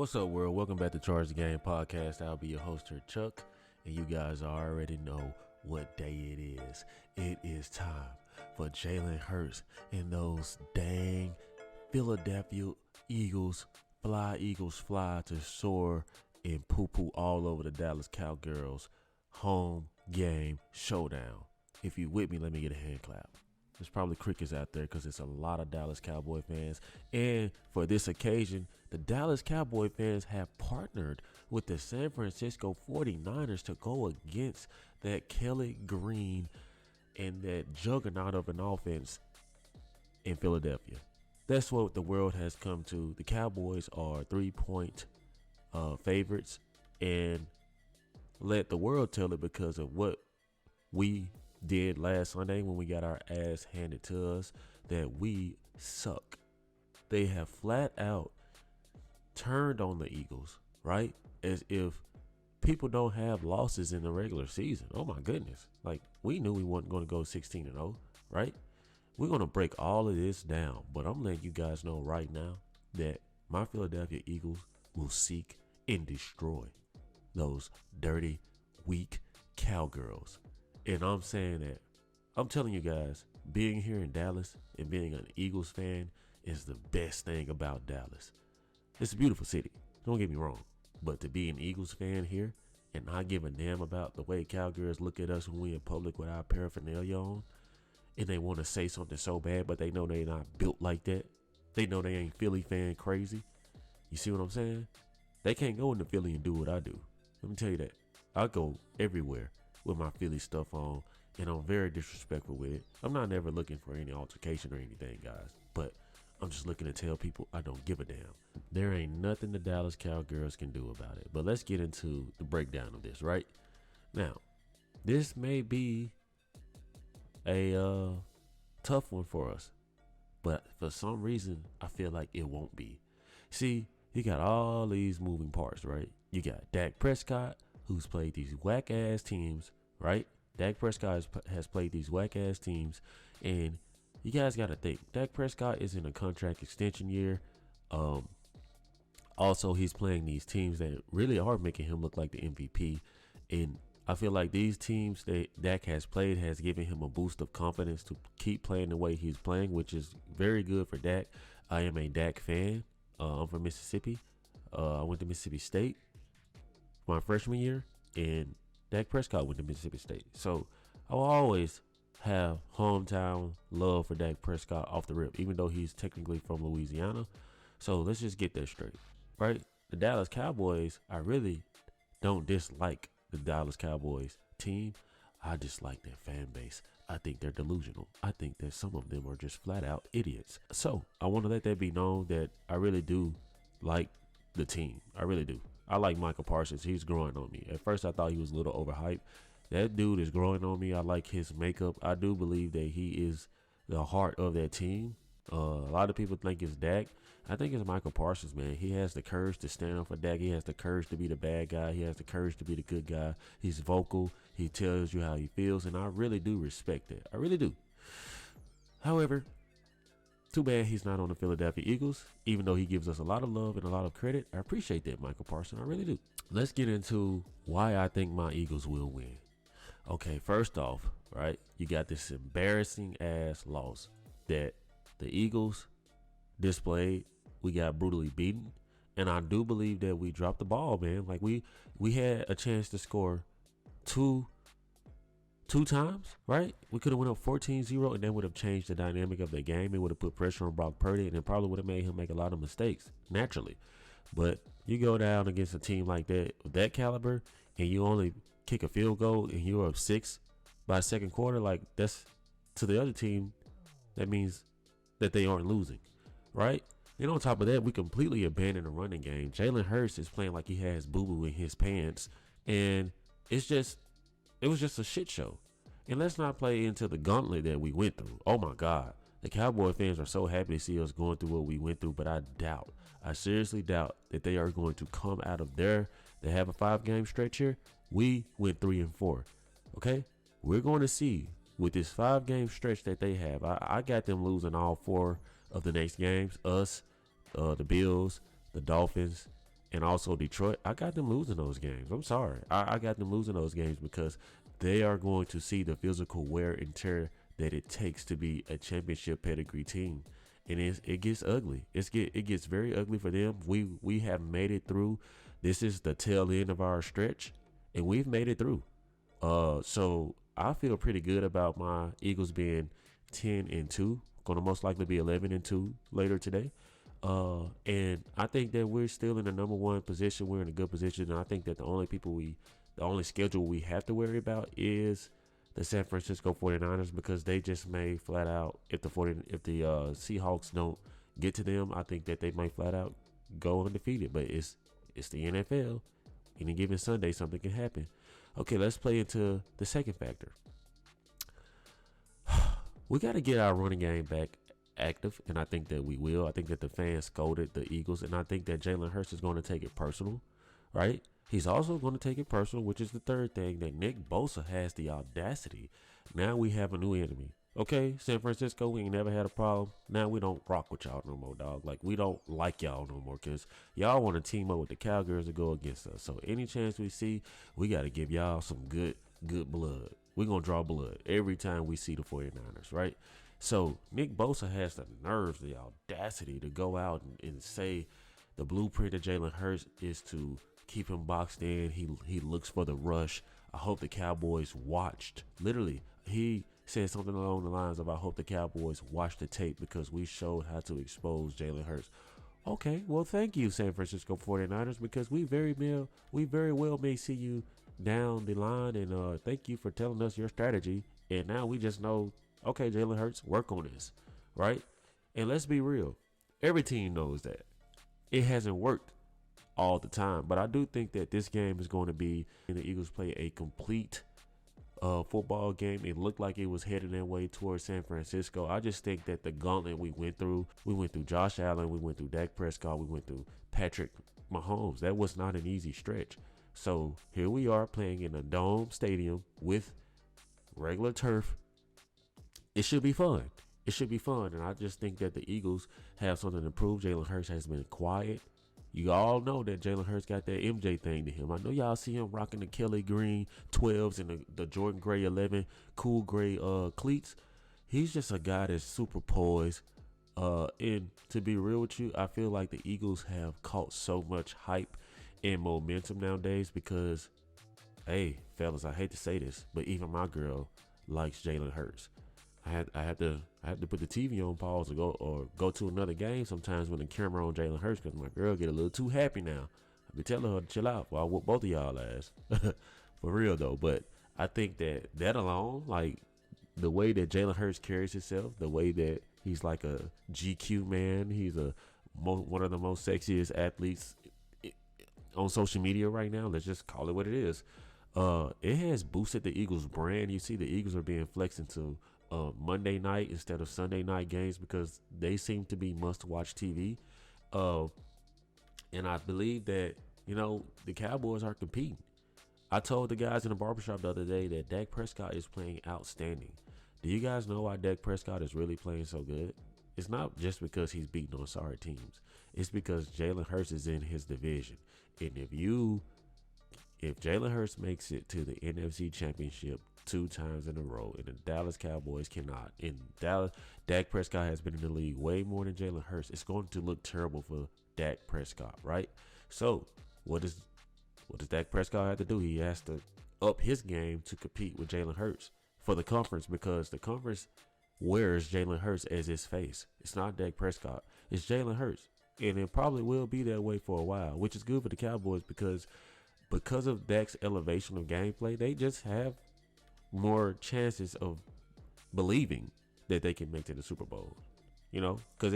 What's up, world? Welcome back to Charge the Game podcast. I'll be your host here, Chuck, and you guys already know what day it is. It is time for Jalen Hurts and those dang Philadelphia Eagles fly to soar and poo-poo all over the Dallas Cowgirls home game showdown. If you with me, let me get a hand clap. There's probably crickets out there because it's a lot of Dallas Cowboy fans. And for this occasion, the Dallas Cowboy fans have partnered with the San Francisco 49ers to go against that Kelly Green and that juggernaut of an offense in Philadelphia. That's what the world has come to. The Cowboys are 3-point favorites, and let the world tell it because of what we did last Sunday when we got our ass handed to us, that we suck. They have flat out turned on the Eagles, right? As if people don't have losses in the regular season. Oh my goodness. Like, we knew we weren't going to go 16-0, right? We're going to break all of this down, but I'm letting you guys know right now that my Philadelphia Eagles will seek and destroy those dirty, weak cowgirls. And I'm saying that, I'm telling you guys, being here in Dallas and being an Eagles fan is the best thing about Dallas. It's a beautiful city, don't get me wrong. But to be an Eagles fan here and not give a damn about the way cowgirls look at us when we in public with our paraphernalia on, and they want to say something so bad, but they know they're not built like that. They know they ain't Philly fan crazy. You see what I'm saying? They can't go into Philly and do what I do. Let me tell you that. I go everywhere with my Philly stuff on, and I'm very disrespectful with it. I'm not never looking for any altercation or anything, guys, but I'm just looking to tell people I don't give a damn. There ain't nothing the Dallas Cowgirls can do about it. But let's get into the breakdown of this, right? Now, this may be a tough one for us, but for some reason, I feel like it won't be. See, you got all these moving parts, right? You got Dak Prescott, who's played these whack-ass teams, right? Dak Prescott has played these whack-ass teams, and you guys got to think, Dak Prescott is in a contract extension year. Also, he's playing these teams that really are making him look like the MVP, and I feel like these teams that Dak has played has given him a boost of confidence to keep playing the way he's playing, which is very good for Dak. I am a Dak fan. I'm from Mississippi. I went to Mississippi State my freshman year, and Dak Prescott went to Mississippi State. So I will always have hometown love for Dak Prescott off the rip, even though he's technically from Louisiana. So let's just get that straight, right? The Dallas Cowboys, I really don't dislike the Dallas Cowboys team. I just like their fan base. I think they're delusional. I think that some of them are just flat out idiots. So I want to let that be known that I really do like the team. I really do. I like Michael Parsons. He's growing on me. At first, I thought he was a little overhyped. That dude is growing on me. I like his makeup. I do believe that he is the heart of that team. A lot of people think it's Dak. I think it's Michael Parsons, man. He has the courage to stand up for Dak. He has the courage to be the bad guy. He has the courage to be the good guy. He's vocal. He tells you how he feels, and I really do respect it. I really do. However, too bad he's not on the Philadelphia Eagles, even though he gives us a lot of love and a lot of credit. I appreciate that, Michael Parsons. I really do. Let's get into why I think my Eagles will win. Okay, first off, right, you got this embarrassing ass loss that the Eagles displayed. We got brutally beaten, and I do believe that we dropped the ball, man. Like, we had a chance to score two times, right? We could have went up 14-0, and that would have changed the dynamic of the game. It would have put pressure on Brock Purdy, and it probably would have made him make a lot of mistakes, naturally. But you go down against a team like that, with that caliber, and you only kick a field goal, and you're up 6 by second quarter, like, that's, to the other team, that means that they aren't losing, right? And on top of that, we completely abandoned the running game. Jalen Hurts is playing like he has boo-boo in his pants, and it was just a shit show. And let's not play into the gauntlet that we went through. Oh my God. The Cowboy fans are so happy to see us going through what we went through, but I seriously doubt that they are going to come out of they have a 5-game stretch here. We went 3-4. Okay? We're going to see with this 5-game stretch that they have. I got them losing all 4 of the next games. Us, the Bills, the Dolphins, and also Detroit, I got them losing those games. I'm sorry. I got them losing those games because they are going to see the physical wear and tear that it takes to be a championship pedigree team. And it gets ugly. It gets very ugly for them. We have made it through. This is the tail end of our stretch, and we've made it through. So I feel pretty good about my Eagles being 10-2. Going to most likely be 11-2 later today. And I think that we're still in the number one position. We're in a good position. And I think that the only schedule we have to worry about is the San Francisco 49ers, because they just may flat out, if the Seahawks don't get to them, I think that they might flat out go undefeated. But it's the NFL. Any given Sunday, something can happen. Okay, let's play into the second factor. We got to get our running game back active, and I think that we will. I think that the fans scolded the Eagles, and I think that Jalen Hurts is going to take it personal, right? He's also going to take it personal, which is the third thing, that Nick Bosa has the audacity. Now we have a new enemy. Okay, San Francisco, we ain't never had a problem. Now we don't rock with y'all no more, dog. Like, we don't like y'all no more because y'all want to team up with the Cowgirls to go against us. So any chance we see, we got to give y'all some good blood. We're going to draw blood every time we see the 49ers, right? So Nick Bosa has the nerves, the audacity to go out and say the blueprint of Jalen Hurts is to keep him boxed in. He looks for the rush. I hope the Cowboys watched. Literally, he said something along the lines of, I hope the Cowboys watched the tape because we showed how to expose Jalen Hurts. Okay, well, thank you, San Francisco 49ers, because we very well may see you down the line, and thank you for telling us your strategy. And now we just know, okay, Jalen Hurts, work on this, right? And let's be real. Every team knows that. It hasn't worked all the time, but I do think that this game is going to be, and the Eagles play a complete football game. It looked like it was heading that way towards San Francisco. I just think that the gauntlet we went through Josh Allen, we went through Dak Prescott, we went through Patrick Mahomes. That was not an easy stretch. So here we are playing in a dome stadium with regular turf. It should be fun. And I just think that the Eagles have something to prove. Jalen Hurts has been quiet. You all know that Jalen Hurts got that MJ thing to him. I know y'all see him rocking the Kelly Green 12s and the Jordan Gray 11 cool gray cleats. He's just a guy that's super poised. And to be real with you, I feel like the Eagles have caught so much hype and momentum nowadays because, hey, fellas, I hate to say this, but even my girl likes Jalen Hurts. I had to put the TV on pause or go to another game sometimes when the camera on Jalen Hurts, because my girl get a little too happy now. I be telling her to chill out while I whoop both of y'all ass. For real though. But I think that alone, like the way that Jalen Hurts carries himself, the way that he's like a GQ man, he's one of the most sexiest athletes on social media right now. Let's just call it what it is. It has boosted the Eagles' brand. You see the Eagles are being flexed into Monday night instead of Sunday night games because they seem to be must-watch TV. And I believe that, the Cowboys are competing. I told the guys in the barbershop the other day that Dak Prescott is playing outstanding. Do you guys know why Dak Prescott is really playing so good? It's not just because he's beating on sorry teams. It's because Jalen Hurts is in his division. And if Jalen Hurts makes it to the NFC Championship 2 times in a row, and the Dallas Cowboys cannot, and Dak Prescott has been in the league way more than Jalen Hurts, it's going to look terrible for Dak Prescott, right? So what does Dak Prescott have to do? He has to up his game to compete with Jalen Hurts for the conference, because the conference wears Jalen Hurts as its face. It's not Dak Prescott. It's Jalen Hurts. And it probably will be that way for a while, which is good for the Cowboys because of Dak's elevation of gameplay, they just have more chances of believing that they can make it to the Super Bowl. Because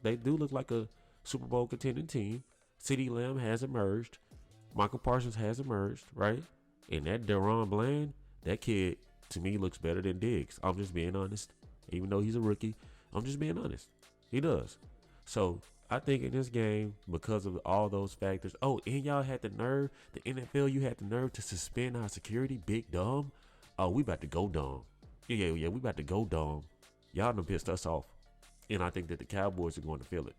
they do look like a Super Bowl contending team. CeeDee Lamb has emerged. Michael Parsons has emerged, right? And that Deron Bland, that kid, to me, looks better than Diggs. I'm just being honest. Even though he's a rookie, I'm just being honest. He does. So I think in this game, because of all those factors, and y'all had the nerve, the NFL, you had the nerve to suspend our security, big dumb. Oh, we about to go dumb. Yeah, we about to go dumb. Y'all done pissed us off. And I think that the Cowboys are going to feel it.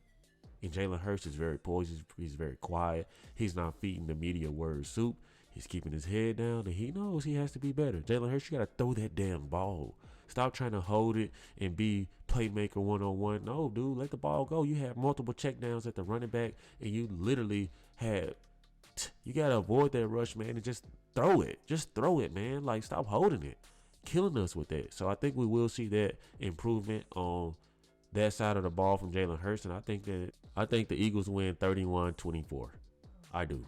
And Jalen Hurts is very poised. He's very quiet. He's not feeding the media word soup. He's keeping his head down, and he knows he has to be better. Jalen Hurts, you got to throw that damn ball. Stop trying to hold it and be playmaker one-on-one. No, dude, let the ball go. You have multiple checkdowns at the running back, and you literally you got to avoid that rush, man, and just throw it. Just throw it, man. Like, stop holding it. Killing us with that. So I think we will see that improvement on that side of the ball from Jalen Hurts, and I think the Eagles win 31-24. I do.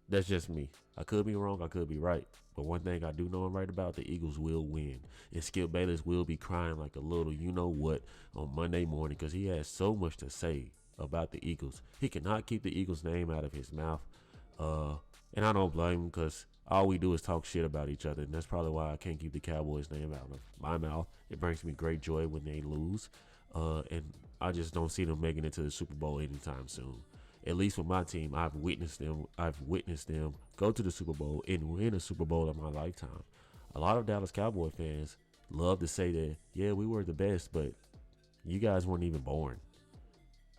That's just me. I could be wrong. I could be right. But one thing I do know I'm right about, the Eagles will win. And Skip Bayless will be crying like a little you-know-what on Monday morning because he has so much to say about the Eagles. He cannot keep the Eagles' name out of his mouth. And I don't blame him because all we do is talk shit about each other. And that's probably why I can't keep the Cowboys' name out of my mouth. It brings me great joy when they lose. And I just don't see them making it to the Super Bowl anytime soon. At least with my team, I've witnessed them go to the Super Bowl and win a Super Bowl in my lifetime. A lot of Dallas Cowboy fans love to say that, yeah, we were the best, but you guys weren't even born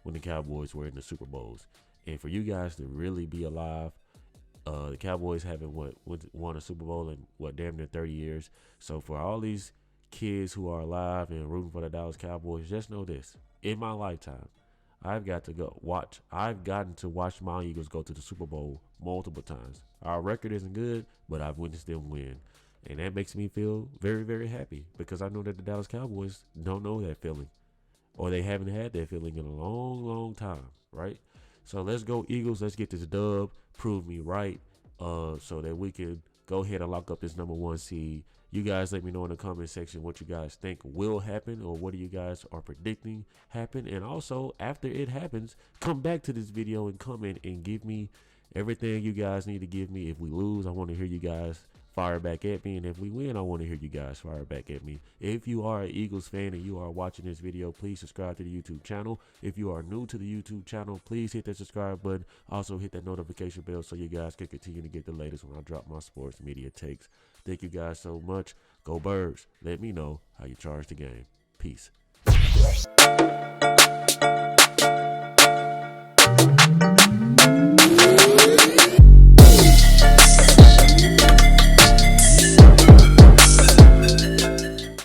when the Cowboys were in the Super Bowls. And for you guys to really be alive, the Cowboys haven't won a Super Bowl in damn near 30 years. So for all these kids who are alive and rooting for the Dallas Cowboys, just know this: in my lifetime, I've gotten to watch my Eagles go to the Super Bowl multiple times. Our record isn't good, but I've witnessed them win. And that makes me feel very, very happy because I know that the Dallas Cowboys don't know that feeling, or they haven't had that feeling in a long, long time, right? So let's go Eagles. Let's get this dub. Prove me right, so that we can go ahead and lock up this number 1 seed. You guys let me know in the comment section what you guys think will happen, or what you guys are predicting happen. And also, after it happens, come back to this video and comment and give me everything you guys need to give me. If we lose, I want to hear you guys fire back at me. And if we win, I want to hear you guys fire back at me. If you are an Eagles fan and you are watching this video, please subscribe to the YouTube channel. If you are new to the YouTube channel, please hit that subscribe button. Also hit that notification bell so you guys can continue to get the latest when I drop my sports media takes. Thank you guys so much. Go Birds. Let me know how you charge the game. Peace.